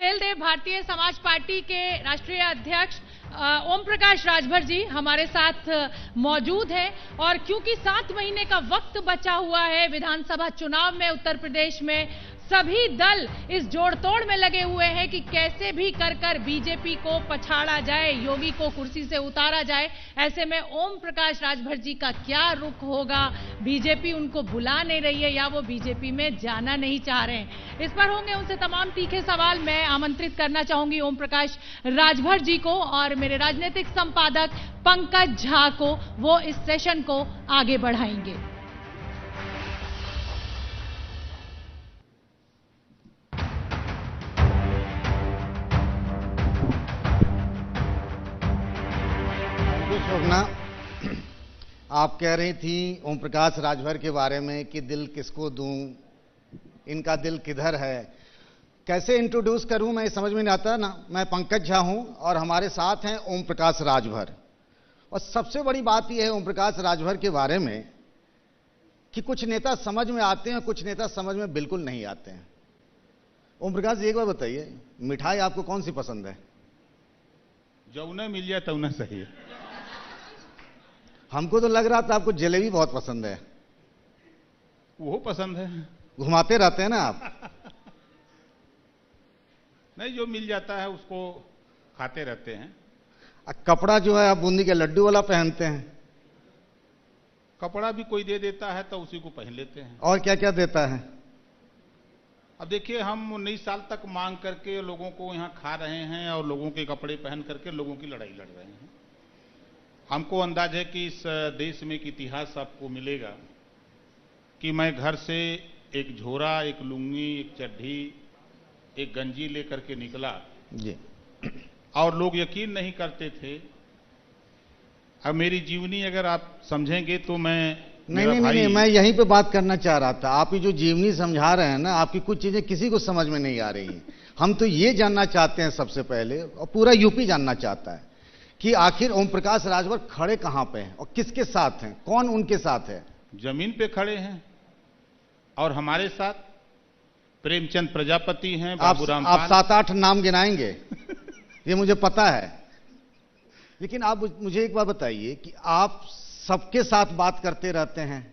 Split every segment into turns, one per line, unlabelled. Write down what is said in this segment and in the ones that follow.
Bharatiya Samaj party के राष्ट्रीय अध्यक्ष ओम प्रकाश राजभर जी हमारे साथ मौजूद हैं और क्योंकि 7 महीने का वक्त बचा हुआ है विधानसभा चुनाव में उत्तर प्रदेश में, सभी दल इस जोड़तोड़ में लगे हुए हैं कि कैसे भी कर बीजेपी को पछाड़ा जाए, योगी को कुर्सी से उतारा जाए। ऐसे में ओम प्रकाश राजभर जी का क्या रुख होगा? बीजेपी उनको बुला नहीं रही है या वो बीजेपी में जाना नहीं चाह रहे हैं? इस पर होंगे उनसे तमाम तीखे सवाल। मैं आमंत्रित करना चाहूंगी ओम प्रकाश राजभर जी को और मेरे राजनीतिक संपादक पंकज झा को, वो इस सेशन को आगे बढ़ाएंगे।
आप कह रही थी ओम प्रकाश राजभर के बारे में कि दिल किसको दूं, इनका दिल किधर है, कैसे इंट्रोड्यूस करूं, मैं समझ में नहीं आता ना। मैं पंकज झा हूं और हमारे साथ हैं ओम प्रकाश राजभर। और सबसे बड़ी बात यह है ओम प्रकाश राजभर के बारे में कि कुछ नेता समझ में आते हैं, कुछ नेता समझ में बिल्कुल नहीं आते हैं। ओम प्रकाश जी एक बार बताइए, मिठाई आपको कौन सी पसंद है?
जो उन्हें मिल जाए तो उन्हें सही है।
हमको तो लग रहा था आपको जलेबी बहुत पसंद है।
वो पसंद है,
घुमाते रहते हैं ना आप।
नहीं, जो मिल जाता है उसको खाते रहते हैं।
कपड़ा जो है आप बूंदी के लड्डू वाला पहनते हैं।
कपड़ा भी कोई दे देता है तो उसी को पहन लेते हैं।
और क्या क्या देता है?
अब देखिए, हम 19 साल तक मांग करके लोगों को यहाँ खा रहे हैं और लोगों के कपड़े पहन करके लोगों की लड़ाई लड़ रहे हैं। हमको अंदाज है कि इस देश में एक इतिहास आपको मिलेगा कि मैं घर से एक झोरा, एक लुंगी, एक चड्ढी, एक गंजी लेकर के निकला
जी,
और लोग यकीन नहीं करते थे। अब मेरी जीवनी अगर आप समझेंगे तो
नहीं, मैं यहीं पे बात करना चाह रहा था। आप ये जो जीवनी समझा रहे हैं ना, आपकी कुछ चीजें किसी को समझ में नहीं आ रही हैं। हम तो ये जानना चाहते हैं सबसे पहले, और पूरा यूपी जानना चाहता है कि आखिर ओम प्रकाश राजभर खड़े कहां पे हैं और किसके साथ हैं, कौन उनके साथ है?
जमीन पे खड़े हैं और हमारे साथ प्रेमचंद प्रजापति हैं, बाबूराम
आप 7-8 नाम गिनाएंगे ये मुझे पता है, लेकिन आप मुझे एक बात बताइए कि आप सबके साथ बात करते रहते हैं,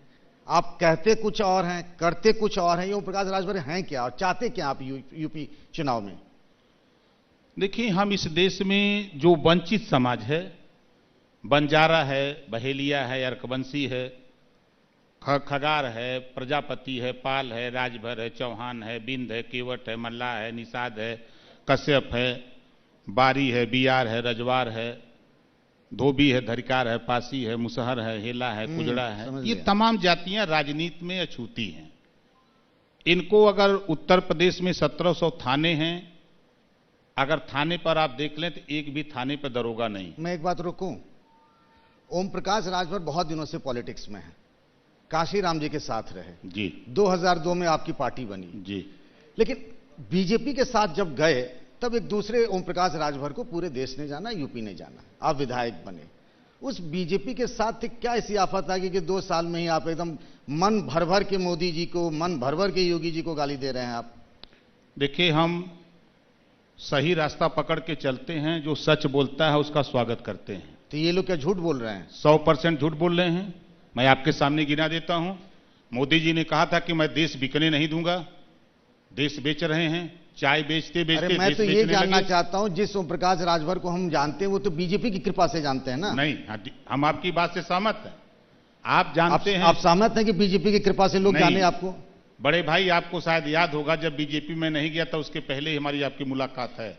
आप कहते कुछ और हैं, करते कुछ और हैं। ये ओम प्रकाश राजभर हैं क्या और चाहते क्या आप यूपी चुनाव में?
देखिए, हम इस देश में जो वंचित समाज है, बंजारा है, बहेलिया है, अर्कवंशी है, खगार है, प्रजापति है, पाल है, राजभर है, चौहान है, बिंद है, केवट है, मल्लाह है, निषाद है, कश्यप है, बारी है, बियार है, रजवार है, धोबी है, धरिकार है, पासी है, मुसहर है, हेला है, कुजड़ा है। ये तमाम जातियां राजनीति में अछूती हैं। इनको अगर उत्तर प्रदेश में 1700 थाने हैं, अगर थाने पर आप देख लें तो एक भी थाने पर दरोगा नहीं।
मैं एक बात रोकूं, ओम प्रकाश राजभर बहुत दिनों से पॉलिटिक्स में है, काशीराम जी के साथ रहे
जी,
2002 में आपकी पार्टी बनी
जी,
लेकिन बीजेपी के साथ जब गए तब एक दूसरे ओम प्रकाश राजभर को पूरे देश ने जाना, यूपी ने जाना, आप विधायक बने। उस बीजेपी के साथ क्या ऐसी आफत आ गई कि 2 साल में ही आप एकदम मन भर भर के मोदी जी को, मन भर भर के योगी जी को गाली दे रहे हैं आप?
देखिए, हम सही रास्ता पकड़ के चलते हैं, जो सच बोलता है उसका स्वागत करते हैं।
तो ये लोग क्या झूठ बोल रहे हैं?
100% झूठ बोल रहे हैं। मैं आपके सामने गिना देता हूं। मोदी जी ने कहा था कि मैं देश बिकने नहीं दूंगा, देश बेच रहे हैं, चाय बेचते बेचते
मैं तो ये जानना चाहता हूं, जिस ओम प्रकाश राजभर को हम जानते हैं वो तो बीजेपी की कृपा से जानते हैं ना?
नहीं, हम आपकी बात से सहमत हैं। आप जानते हैं,
आप सहमत हैं कि बीजेपी की कृपा से लोग जाने आपको?
बड़े भाई, आपको शायद याद होगा जब बीजेपी में नहीं गया था उसके पहले ही हमारी आपकी मुलाकात है।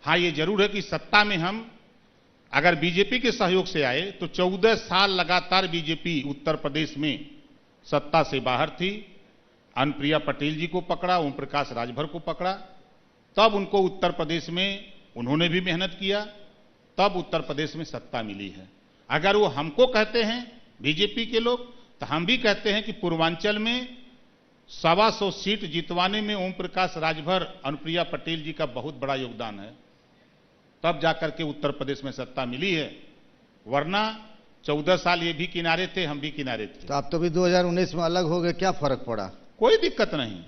हां, ये जरूर है कि सत्ता में हम अगर बीजेपी के सहयोग से आए तो 14 साल लगातार बीजेपी उत्तर प्रदेश में सत्ता से बाहर थी। अनुप्रिया पटेल जी को पकड़ा, ओम प्रकाश राजभर को पकड़ा, तब उनको उत्तर प्रदेश में उन्होंने भी मेहनत किया, तब उत्तर प्रदेश में सत्ता मिली है। अगर वो हमको कहते हैं बीजेपी के लोग, तो हम भी कहते हैं कि पूर्वांचल में 125 सीट जितवाने में ओम प्रकाश राजभर, अनुप्रिया पटेल जी का बहुत बड़ा योगदान है, तब जाकर के उत्तर प्रदेश में सत्ता मिली है। वरना 14 साल ये भी किनारे थे, हम भी किनारे थे।
तो आप तो भी 2019 में अलग हो गए, क्या फर्क पड़ा?
कोई दिक्कत नहीं।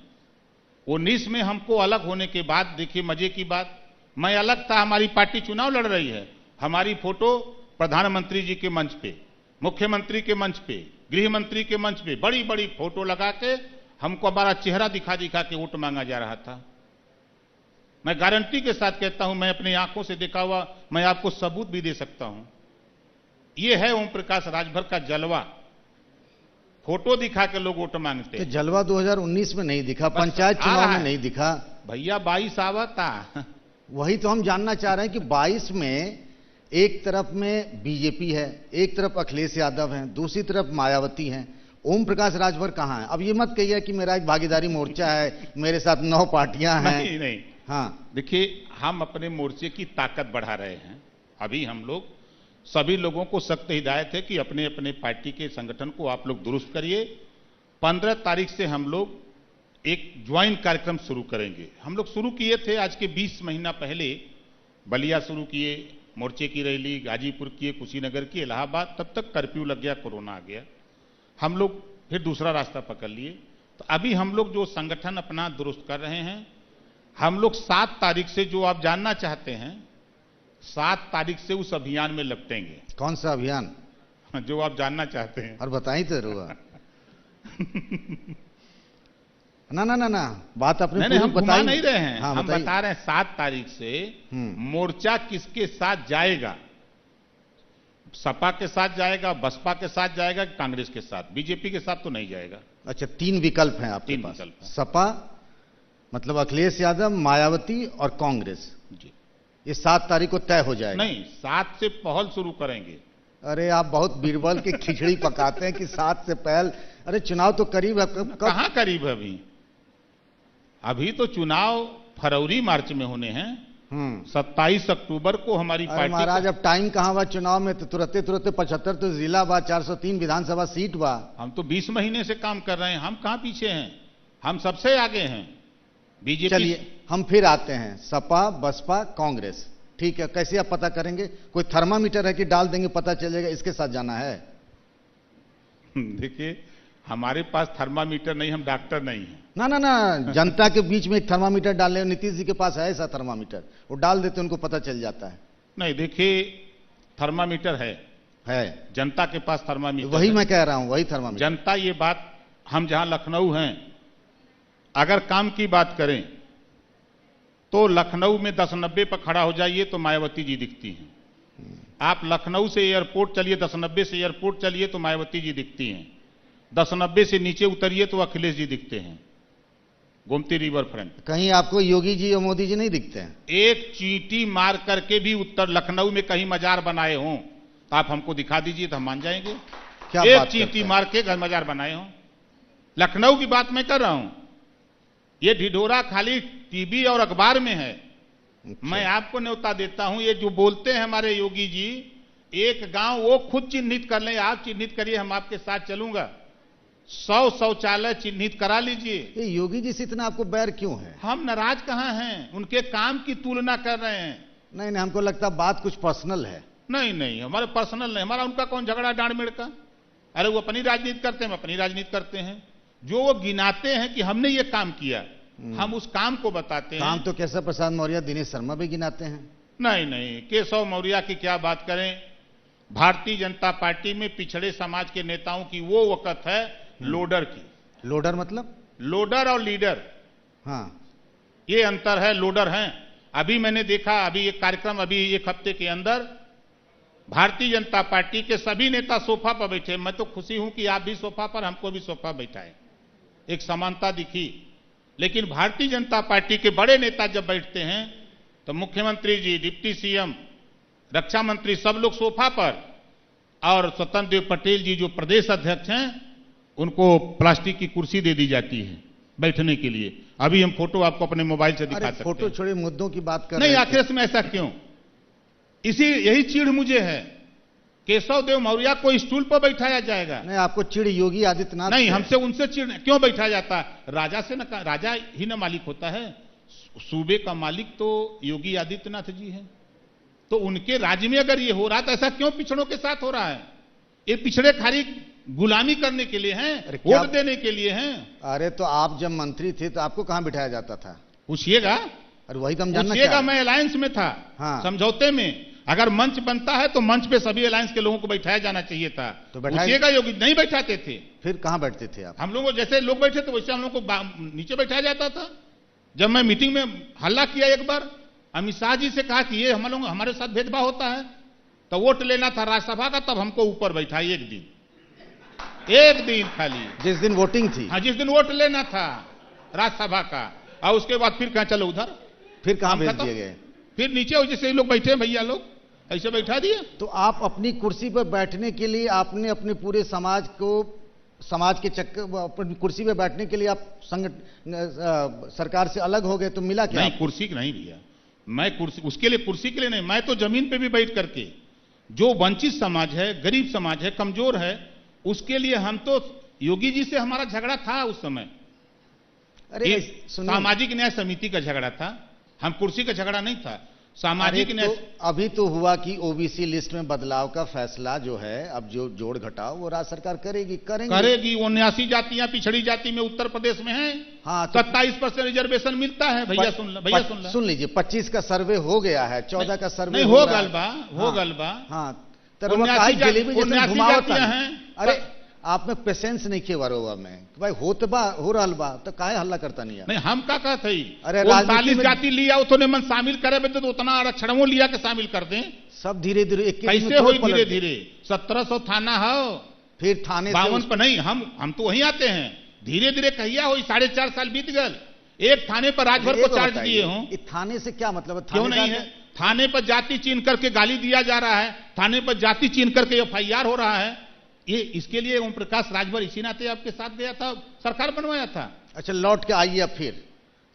19 में हमको अलग होने के बाद देखिए मजे की बात, मैं अलग था, हमारी पार्टी चुनाव लड़ रही है, हमारी फोटो प्रधानमंत्री जी के मंच पे, मुख्यमंत्री के मंच पे, गृह मंत्री के मंच पे बड़ी बड़ी फोटो लगा के हमको हमारा चेहरा दिखा दिखा के वोट मांगा जा रहा था। मैं गारंटी के साथ कहता हूं, मैं अपनी आंखों से देखा हुआ, मैं आपको सबूत भी दे सकता हूं। यह है ओम प्रकाश राजभर का जलवा, फोटो दिखा के लोग वोट मांगते हैं।
तो जलवा 2019 में नहीं दिखा, पंचायत चुनाव में नहीं दिखा
भैया, 22 आवा था।
वही तो हम जानना चाह रहे हैं कि 22 में एक तरफ में बीजेपी है, एक तरफ अखिलेश यादव हैं, दूसरी तरफ मायावती हैं, ओम प्रकाश राजभर कहां है? अब ये मत कहिए कि मेरा एक भागीदारी मोर्चा है, मेरे साथ 9 पार्टियां हैं।
नहीं नहीं, हाँ देखिए, हम अपने मोर्चे की ताकत बढ़ा रहे हैं। अभी हम लोग सभी लोगों को सख्त हिदायत है कि अपने अपने पार्टी के संगठन को आप लोग दुरुस्त करिए। 15 तारीख से हम लोग एक ज्वाइंट कार्यक्रम शुरू करेंगे। हम लोग शुरू किए थे आज के 20 महीना पहले, बलिया शुरू किए, मोर्चे की रैली, गाजीपुर किए, कुशीनगर की, इलाहाबाद, तब तक कर्फ्यू लग गया, कोरोना आ गया, हम लोग फिर दूसरा रास्ता पकड़ लिए। तो अभी हम लोग जो संगठन अपना दुरुस्त कर रहे हैं, हम लोग 7 तारीख से, जो आप जानना चाहते हैं, 7 तारीख से उस अभियान में लपटेंगे।
कौन सा अभियान?
जो आप जानना चाहते हैं।
और बताई तो रुआ ना ना ना ना, बात अपने
नहीं, हम घुमा नहीं रहे हैं,
हाँ,
हम बता रहे हैं 7 तारीख से मोर्चा किसके साथ जाएगा। सपा के साथ जाएगा, बसपा के साथ जाएगा, कांग्रेस के साथ, बीजेपी के साथ तो नहीं जाएगा।
अच्छा, 3 विकल्प हैं आपके पास।
3 विकल्प।
सपा मतलब अखिलेश यादव, मायावती और कांग्रेस
जी।
ये 7 तारीख को तय हो जाएगा?
नहीं, 7 से पहल शुरू करेंगे।
अरे आप बहुत बीरबल की खिचड़ी पकाते हैं कि 7 से पहल। अरे चुनाव तो करीब है,
कहां करीब है? अभी तो चुनाव फरवरी मार्च में होने हैं। 27 अक्टूबर को हमारी पार्टी।
महाराज अब टाइम कहां बा चुनाव में? तो तुरंते 75 तो जिला बा, 403 विधानसभा सीट बा।
हम तो 20 महीने से काम कर रहे हैं, हम कहां पीछे हैं, हम सबसे आगे हैं। बीजेपी।
चलिए हम फिर आते हैं, सपा, बसपा, कांग्रेस, ठीक है, कैसे आप पता करेंगे? कोई थर्मामीटर है कि डाल देंगे पता चलेगा इसके साथ जाना है?
देखिए, हमारे पास थर्मामीटर नहीं, हम डॉक्टर नहीं हैं।
ना ना ना, जनता के बीच में एक थर्मामीटर डाल ले, नीतीश जी के पास है ऐसा थर्मामीटर, वो डाल देते उनको पता चल जाता है।
नहीं, देखिए, थर्मामीटर है जनता के पास थर्मामीटर।
वही मैं कह रहा हूं, वही थर्मामीटर।
जनता, ये बात, हम जहां लखनऊ हैं, अगर काम की बात करें तो लखनऊ में 10-90 पर खड़ा हो जाइए तो मायावती जी दिखती हैं। आप लखनऊ से एयरपोर्ट चलिए, 10-90 से एयरपोर्ट चलिए तो मायावती जी दिखती हैं। 10-90 से नीचे उतरिए तो अखिलेश जी दिखते हैं, गोमती रिवर फ्रंट।
कहीं आपको योगी जी और मोदी जी नहीं दिखते हैं?
एक चींटी मार करके भी उत्तर लखनऊ में कहीं मजार बनाए हों तो आप हमको दिखा दीजिए तो हम मान जाएंगे।
क्या
एक
बात
चींटी मार के घर मजार बनाए हों, लखनऊ की बात मैं कर रहा हूं। ये ढिढोरा खाली टीवी और अखबार में है।
अच्छा।
मैं आपको न्योता देता हूं, ये जो बोलते हैं हमारे योगी जी, एक गांव वो खुद चिन्हित कर लें, आप चिन्हित करिए, हम आपके साथ चलूंगा। 100 शौचालय चिन्हित करा लीजिए।
ये योगी जी से इतना आपको बैर क्यों है?
हम नाराज कहां हैं, उनके काम की तुलना कर रहे हैं।
नहीं नहीं, हमको लगता बात कुछ पर्सनल है।
नहीं नहीं, हमारे पर्सनल नहीं, हमारा उनका कौन झगड़ा डांड मेड़ का। अरे वो अपनी राजनीति करते हैं, हम अपनी राजनीति करते हैं। जो वो गिनाते हैं कि हमने ये काम किया, हम उस काम को बताते हैं।
काम तो केशव प्रसाद मौर्य, दिनेश शर्मा भी गिनाते हैं।
नहीं नहीं, केशव मौर्य की क्या बात करें। भारतीय जनता पार्टी में पिछड़े समाज के नेताओं की वो वक़्त है लोडर की।
लोडर मतलब?
लोडर और लीडर,
हाँ,
ये अंतर है। लोडर हैं, अभी मैंने देखा, अभी एक कार्यक्रम, अभी 1 हफ्ते के अंदर भारतीय जनता पार्टी के सभी नेता सोफा पर बैठे। मैं तो खुशी हूं कि आप भी सोफा पर, हमको भी सोफा बैठाए, एक समानता दिखी। लेकिन भारतीय जनता पार्टी के बड़े नेता जब बैठते हैं तो मुख्यमंत्री जी, डिप्टी सीएम, रक्षा मंत्री, सब लोग सोफा पर, और स्वतंत्र देव पटेल जी जो प्रदेश अध्यक्ष हैं, उनको प्लास्टिक की कुर्सी दे दी जाती है बैठने के लिए। अभी हम फोटो आपको अपने मोबाइल से दिखा सकते हैं।
फोटो छोड़े, मुद्दों की बात कर
नहीं, आखिर में ऐसा क्यों? यही चिढ़ मुझे है। केशव देव मौर्य को स्टूल पर बैठाया जाएगा?
नहीं, आपको चिढ़ योगी आदित्यनाथ
नहीं, हमसे उनसे चिढ़ क्यों बैठाया जाता है? राजा से न, राजा ही ना मालिक होता है, सूबे का मालिक तो योगी आदित्यनाथ जी है। तो उनके राज्य में अगर ये हो रहा है तो ऐसा क्यों पिछड़ों के साथ हो रहा है? ये पिछड़े खाली गुलामी करने के लिए हैं,
अरे क्या-
वोट देने के लिए हैं।
अरे तो आप जब मंत्री थे तो आपको कहां बिठाया जाता था?
पूछिएगा,
अरे वही तो हम जानना
पूछिएगा।
चाह
मैं अलायंस में था,
हाँ।
समझौते में। अगर मंच बनता है तो मंच पे सभी अलायंस के लोगों को बैठाया जाना चाहिए था।
तो बैठाया-
पूछिएगा, योगी नहीं बैठाते थे।
फिर कहां बैठते थे आप?
हम लोगों जैसे लोग बैठे थे वैसे हम लोग को नीचे बैठाया जाता था। जब मैं मीटिंग में हल्ला किया एक बार, अमित शाह जी से कहा कि ये हम लोग हमारे साथ भेदभाव होता है, तो वोट लेना था राज्यसभा का, तब हमको ऊपर बैठाई एक दिन खाली।
जिस दिन वोटिंग थी?
हाँ, जिस दिन वोट लेना था राज्यसभा का, और उसके बाद फिर कहा चलो उधर।
फिर कहां
हम
भेज
खत्म।
दिए गए?
फिर नीचे जैसे लोग बैठे भैया लोग ऐसे बैठा दिए।
तो आप अपनी कुर्सी पर बैठने के लिए आपने अपने पूरे समाज को, समाज के चक्कर, अपनी कुर्सी पर बैठने के लिए आप सरकार से अलग हो गए, तो मिला क्या?
नहीं, कुर्सी की नहीं भैया, मैं कुर्सी उसके लिए, कुर्सी के लिए नहीं, मैं तो जमीन पे भी बैठ करके, जो वंचित समाज है, गरीब समाज है, कमजोर है, उसके लिए हम तो, योगी जी से हमारा झगड़ा था उस समय।
अरे सुनिए,
सामाजिक न्याय समिति का झगड़ा था, हम कुर्सी का झगड़ा नहीं था, सामाजिक न्याय।
अभी तो हुआ कि ओबीसी लिस्ट में बदलाव का फैसला जो है, अब जो जोड़ घटाव वो राज्य सरकार करेगी।
79 जातियां पिछड़ी जाति में उत्तर प्रदेश में है।
हाँ,
27% रिजर्वेशन मिलता है भैया।
सुन लीजिए, 25 का सर्वे हो गया है, 14 का सर्वे
नहीं हो गलबा।
हाँ, जलेबी जैसे घुमावत
है।
अरे आप में पेशेंस नहीं किए बरोबर में, भाई होत बा हो रहल बा, तो काहे हल्ला करता नहीं है?
नहीं, हम का कहते ही,
अरे
39 जाति लिया उतने मन शामिल करे, तो उतना आरक्षण वो लिया के शामिल कर दें।
सब धीरे धीरे
कैसे हो, धीरे धीरे 1700 थाना हो,
फिर थाने
52 पर नहीं, हम तो वहीं आते हैं। धीरे धीरे कहिया हो, 4.5 साल बीत गए, एक थाने पर राजभर को चार्ज दिए हो।
थाने से क्या मतलब है?
क्यों नहीं है? थाने पर जाति चिन्ह करके गाली दिया जा रहा है, थाने पर जाति चिन्ह करके FIR हो रहा है। ये इसके लिए ओम प्रकाश राजभर इसी नाते आपके साथ गया था, सरकार बनवाया था।
अच्छा, लौट के आइए अब फिर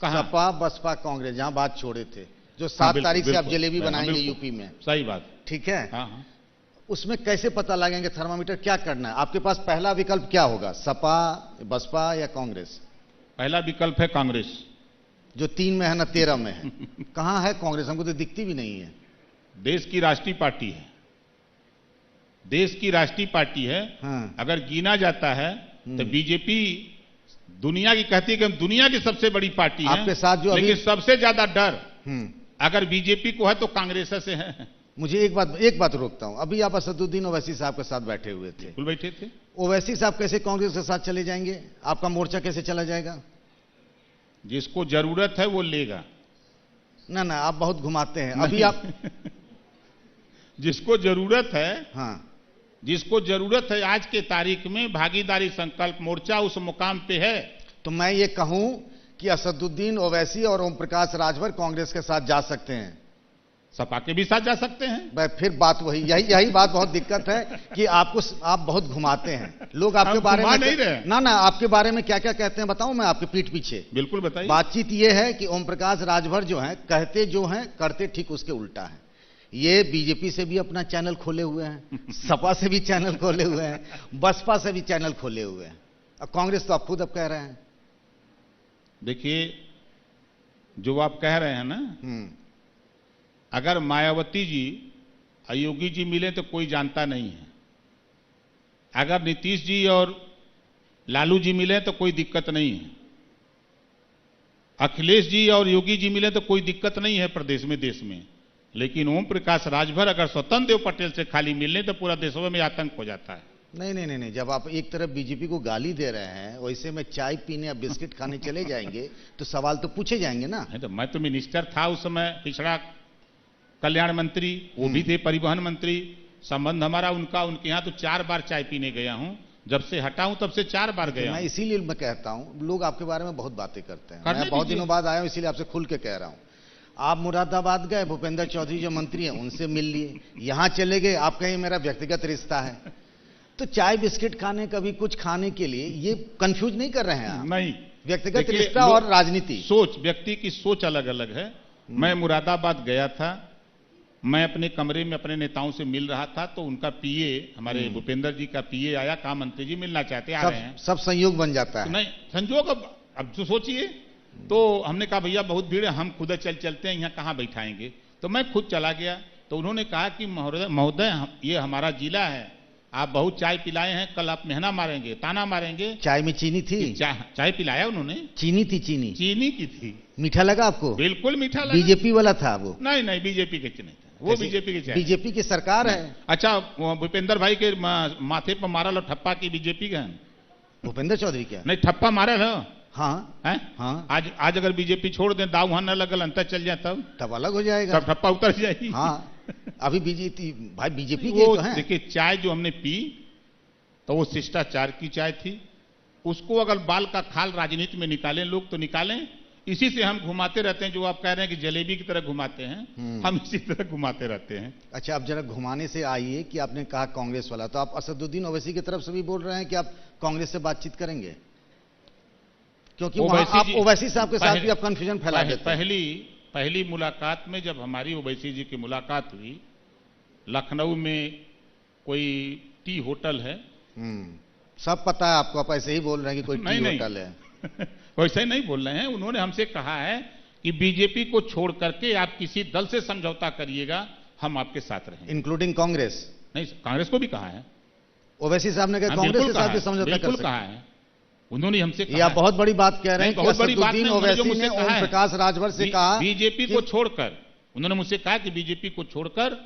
कहां?
सपा बसपा कांग्रेस, जहां बात छोड़े थे, जो 7 तारीख से आप जलेबी बनाएंगे यूपी में।
सही बात,
ठीक है।
हाँ।
उसमें कैसे पता लगेंगे थर्मामीटर, क्या करना है आपके पास? पहला विकल्प क्या होगा, सपा, बसपा या कांग्रेस?
पहला विकल्प है कांग्रेस,
जो 3 में है ना 13 में है। कहां है कांग्रेस? हमको तो दिखती भी नहीं है।
देश की राष्ट्रीय पार्टी है, देश की राष्ट्रीय पार्टी है।
हाँ।
अगर गिना जाता है तो बीजेपी दुनिया की कहती है कि हम दुनिया की सबसे बड़ी पार्टी है,
आपके साथ जो
लेकिन सबसे ज्यादा डर
अगर
बीजेपी को है तो कांग्रेस से है।
मुझे एक बात रोकता हूं, अभी आप असदुद्दीन ओवैसी साहब के साथ बैठे हुए थे,
बिल्कुल बैठे थे।
ओवैसी साहब कैसे कांग्रेस के साथ चले जाएंगे? आपका मोर्चा कैसे चला जाएगा?
जिसको जरूरत है वो लेगा।
ना आप बहुत घुमाते हैं अभी आप।
जिसको जरूरत है,
हाँ,
जिसको जरूरत है, आज के तारीख में भागीदारी संकल्प मोर्चा उस मुकाम पे है।
तो मैं ये कहूं कि असदुद्दीन ओवैसी और ओम प्रकाश राजभर कांग्रेस के साथ जा सकते हैं,
सपा के भी साथ जा सकते हैं।
भाई फिर बात वही, यही बात बहुत दिक्कत है कि आप बहुत घुमाते हैं। लोग आपके बारे में
नहीं रहे।
ना आपके बारे में क्या क्या कहते हैं बताऊं मैं आपके पीठ पीछे?
बिल्कुल बताइए।
बातचीत ये है कि ओम प्रकाश राजभर जो है, कहते जो हैं करते ठीक उसके उल्टा है। ये बीजेपी से भी अपना चैनल खोले हुए हैं, सपा से भी चैनल खोले हुए हैं, बसपा से भी चैनल खोले हुए हैं, और कांग्रेस तो आप खुद अब कह रहे हैं।
देखिए, जो आप कह रहे हैं ना, अगर मायावती जी और योगी जी मिले तो कोई जानता नहीं है, अगर नीतीश जी और लालू जी मिले तो कोई दिक्कत नहीं है, अखिलेश जी और योगी जी मिले तो कोई दिक्कत नहीं है प्रदेश में, देश में। लेकिन ओम प्रकाश राजभर अगर स्वतंत्र देव पटेल से खाली मिलने तो पूरा देशों में आतंक हो जाता है।
नहीं, जब आप एक तरफ बीजेपी को गाली दे रहे हैं, वैसे में चाय पीने या बिस्किट खाने चले जाएंगे तो सवाल तो पूछे जाएंगे ना।
तो मैं तो मिनिस्टर था उस समय, पिछड़ा कल्याण मंत्री, वो भी थे परिवहन मंत्री, संबंध हमारा उनका, उनके यहां तो 4 बार चाय पीने गया हूं, जब से हटा हूं तब से 4 बार गया।
मैं इसीलिए मैं कहता हूं, लोग आपके बारे में बहुत बातें करते हैं, मैं बहुत दिनों बाद आया हूं इसीलिए आपसे खुल के कह रहा हूं। आप मुरादाबाद गए, भूपेंद्र चौधरी जो मंत्री हैं उनसे मिल लिए, यहां चले गए, आप कहें मेरा व्यक्तिगत रिश्ता है, तो चाय बिस्किट खाने, कभी कुछ खाने के लिए ये कंफ्यूज नहीं कर रहे हैं आप?
नहीं,
व्यक्तिगत रिश्ता और राजनीति,
सोच, व्यक्ति की सोच अलग अलग है। मैं मुरादाबाद गया था, मैं अपने कमरे में अपने नेताओं से मिल रहा था, तो उनका पीए, हमारे भूपेंद्र जी का पीए आया, कहा मंत्री जी मिलना चाहते आ रहे हैं।
सब संयोग बन जाता है।
नहीं संयोग, अब जो सोचिए, तो हमने कहा भैया बहुत भीड़ है, हम खुद चलते हैं, यहाँ कहाँ बैठाएंगे, तो मैं खुद चला गया। तो उन्होंने कहा कि महोदय ये हमारा जिला है, आप बहुत चाय पिलाए हैं, कल आप मेहना मारेंगे, ताना मारेंगे।
चाय में चीनी थी?
चाय पिलाया उन्होंने?
चीनी थी, चीनी
चीनी की थी।
मीठा लगा आपको?
बिल्कुल मीठा लगा।
बीजेपी वाला था वो?
नहीं नहीं, बीजेपी के नहीं था वो, बीजेपी की चाय।
बीजेपी की सरकार है।
अच्छा, भूपेंद्र भाई के माथे पर मारा लो ठप्पा की बीजेपी का?
भूपेंद्र चौधरी क्या?
नहीं, ठप्पा मारे ना।
हाँ
है?
हाँ।
आज अगर बीजेपी छोड़ दें, दाव वहां न लगल, अंतर चल जाए, तब
अलग हो जाएगा,
सब ठप्पा उतर जाएगी।
हाँ, अभी बीजेपी भाई बीजेपी के तो हैं।
देखिए, चाय जो हमने पी तो वो शिष्टाचार की चाय थी। उसको अगर बाल का खाल राजनीति में निकालें लोग तो निकालें। इसी से हम घुमाते रहते हैं, जो आप कह रहे हैं कि जलेबी की तरह घुमाते हैं, हम इसी तरह घुमाते रहते हैं।
अच्छा, अब जरा घुमाने से आइए कि आपने कहा कांग्रेस वाला, तो आप असदुद्दीन ओवैसी की तरफ से भी बोल रहे हैं कि आप कांग्रेस से बातचीत करेंगे, क्योंकि वहां आप ओवैसी साहब के साथ भी आप कंफ्यूजन फैला देते हैं।
पहली मुलाकात में जब हमारी ओवैसी जी की मुलाकात हुई, लखनऊ में कोई टी होटल है,
सब पता है आपको, आप ऐसे ही बोल रहे हैं कि कोई टी होटल है।
वैसे नहीं बोल रहे हैं, उन्होंने हमसे कहा है कि बीजेपी को छोड़ करके आप किसी दल से समझौता करिएगा, हम आपके साथ रहेंगे,
इंक्लूडिंग कांग्रेस।
नहीं, कांग्रेस को भी कहा है।
ओवैसी साहब ने कहा कांग्रेस के साथ भी समझौता कर सकते हैं,
कहा है उन्होंने हमसे कहा।
यह बहुत बड़ी बात कह रहे हैं कि असदुद्दीन ओवैसी ने ओम प्रकाश राजभर से कहा
बीजेपी को छोड़कर, उन्होंने मुझसे कहा कि बीजेपी को छोड़कर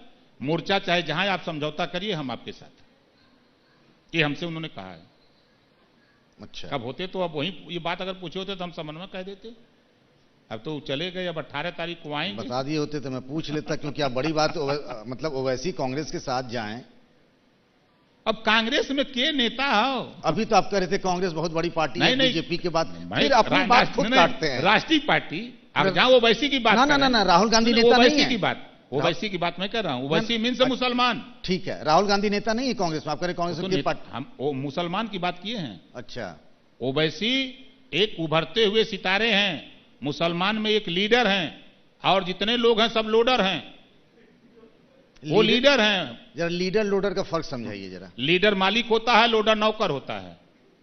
मोर्चा चाहे जहां आप समझौता करिए, हम आपके साथ, ये हमसे उन्होंने कहा है।
अच्छा,
अब होते तो अब वही ये बात अगर पूछे होते तो हम समन्वय कह देते। अब तो चले गए, अब 18 तारीख को आएंगे।
बता दिए होते तो मैं पूछ लेता, क्योंकि आप बड़ी बात मतलब ओवैसी कांग्रेस के साथ जाएं।
अब कांग्रेस में के नेता हो?
अभी तो आप कह रहे थे कांग्रेस बहुत बड़ी पार्टी है, बीजेपी के बाद फिर अपनी बात खुद काटते हैं।
राष्ट्रीय पार्टी, अब जहां ओवैसी की बात,
ना राहुल गांधी नेता नहीं है।
की बात, ओवैसी की बात मैं कर रहा हूं। ओवैसी मीन्स मुसलमान।
ठीक है, राहुल गांधी नेता नहीं है कांग्रेस में, आप कह रहे कांग्रेस की पार्टी।
हम मुसलमान की बात किए हैं।
अच्छा,
ओवैसी एक उभरते हुए सितारे हैं, मुसलमान में एक लीडर हैं, और जितने लोग हैं सब लोडर हैं। वो लीडर हैं।
जरा लीडर लोडर का फर्क समझाइए जरा।
लीडर मालिक होता है, लोडर नौकर होता है।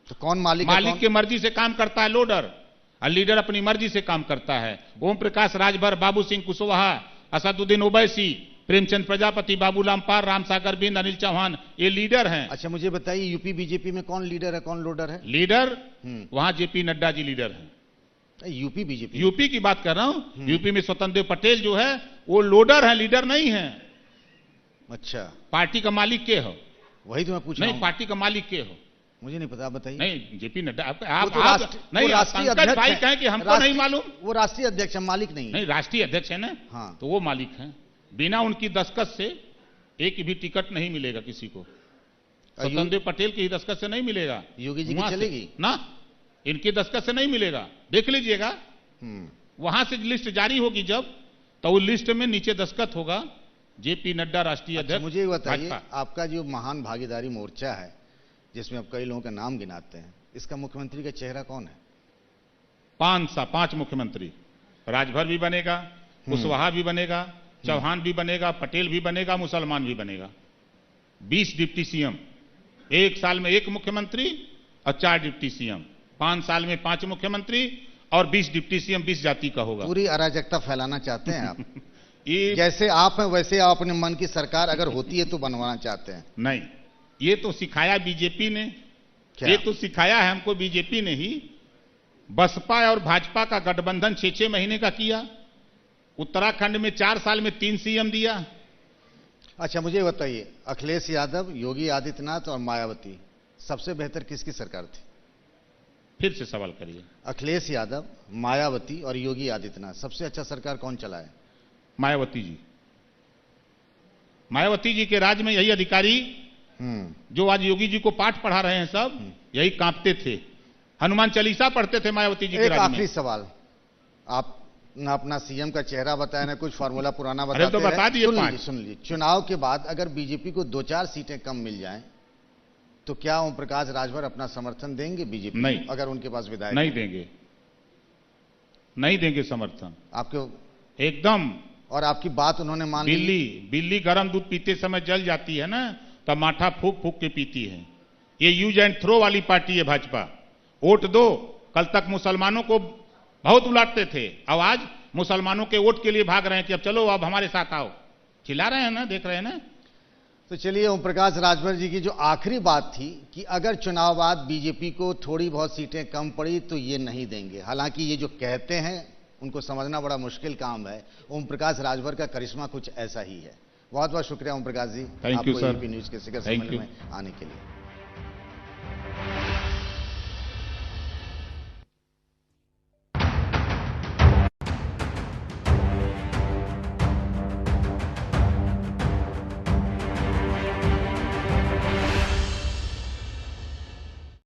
तो कौन मालिक?
मालिक की मर्जी से काम करता है लोडर, और लीडर अपनी मर्जी से काम करता है। ओम प्रकाश राजभर, बाबू सिंह कुशवाहा, असदुद्दीन ओवैसी, प्रेमचंद प्रजापति, बाबूलाल पार, रामसागर बिंद, अनिल चौहान, ये लीडर हैं।
अच्छा, मुझे बताइए यूपी बीजेपी में कौन लीडर है, कौन लोडर है?
लीडर वहां जेपी नड्डा जी लीडर हैं।
यूपी बीजेपी,
यूपी की बात कर रहा हूं। यूपी में स्वतंत्र देव पटेल जो है वो लोडर है, लीडर नहीं है।
अच्छा,
पार्टी का मालिक के हो?
वही तो मैं पूछ रहा हूं।
नहीं, पार्टी का मालिक के हो?
मुझे नहीं पता, आप बताइए।
नहीं, जेपी नड्डा। आप
नहीं, राष्ट्रीय अध्यक्ष
भाई कहें कि हमको नहीं मालूम।
वो राष्ट्रीय अध्यक्ष है, मालिक नहीं।
नहीं, राष्ट्रीय अध्यक्ष है ना।
हाँ,
तो वो मालिक है। बिना उनकी दस्तखत से एक भी टिकट नहीं मिलेगा किसी को। स्वतंत्र देव पटेल की दस्तखत से नहीं मिलेगा।
योगी जी की चलेगी
ना, इनकी दस्तखत से नहीं मिलेगा। देख लीजिएगा, वहां से लिस्ट जारी होगी जब, तो उस लिस्ट में नीचे दस्तखत होगा जेपी नड्डा राष्ट्रीय अध्यक्ष।
मुझे बताइए, आपका जो महान भागीदारी मोर्चा है जिसमें आप कई लोगों का नाम गिनाते हैं, इसका मुख्यमंत्री का चेहरा कौन है?
5 मुख्यमंत्री। राजभर भी बनेगा, कुशवाहा भी बनेगा, चौहान भी बनेगा, पटेल भी बनेगा, मुसलमान भी बनेगा। 20 डिप्टी सीएम, 1 साल में 1 मुख्यमंत्री और 4 डिप्टी सीएम। 5 साल में 5 मुख्यमंत्री और 20 डिप्टी सीएम 20 जाति का होगा।
पूरी अराजकता फैलाना चाहते हैं आप। जैसे आप हैं वैसे आप अपने मन की सरकार अगर होती है तो बनवाना चाहते हैं।
नहीं, ये तो सिखाया बीजेपी ने। ये तो सिखाया है हमको बीजेपी ने ही। बसपा और भाजपा का गठबंधन 6-6 महीने का किया। उत्तराखंड में 4 साल में 3 सीएम दिया।
अच्छा, मुझे बताइए, अखिलेश यादव, योगी आदित्यनाथ और मायावती, सबसे बेहतर किसकी सरकार थी?
फिर से सवाल करिए।
अखिलेश यादव, मायावती और योगी आदित्यनाथ, सबसे अच्छा सरकार कौन चला है?
मायावती जी। मायावती जी के राज में यही अधिकारी जो आज योगी जी को पाठ पढ़ा रहे हैं सब, यही कांपते थे, हनुमान चालीसा पढ़ते थे मायावती जी के राज में।
आखिरी सवाल, आप ना अपना सीएम का चेहरा बताया ना कुछ फार्मूला पुराना बताते
तो बता दिए।
सुन लीजिए, चुनाव के बाद अगर बीजेपी को 2-4 सीटें कम मिल जाएं तो क्या ओम प्रकाश राजभर अपना समर्थन देंगे बीजेपी?
नहीं,
अगर उनके पास विधायक
नहीं देंगे, नहीं देंगे समर्थन
आपको
एकदम।
और आपकी बात उन्होंने मान ली।
बिल्ली गर्म दूध पीते समय जल जाती है ना, तो माठा फूक फूक के पीती है। ये यूज एंड थ्रो वाली पार्टी है भाजपा। वोट दो, कल तक मुसलमानों को बहुत उलाटते थे, अब आज मुसलमानों के वोट के लिए भाग रहे हैं कि अब चलो अब हमारे साथ आओ। चिल्ला रहे हैं ना, देख रहे हैं ना।
तो चलिए, ओम प्रकाश राजभर जी की जो आखिरी बात थी कि अगर चुनाव बाद बीजेपी को थोड़ी बहुत सीटें कम पड़ी तो ये नहीं देंगे। हालांकि ये जो कहते हैं उनको समझना बड़ा मुश्किल काम है। ओम प्रकाश राजभर का करिश्मा कुछ ऐसा ही है। बहुत बहुत शुक्रिया ओम प्रकाश जी,
थैंक यू
आपको
सर,
एबीपी न्यूज के शिखर सम्मेलन में आने के लिए।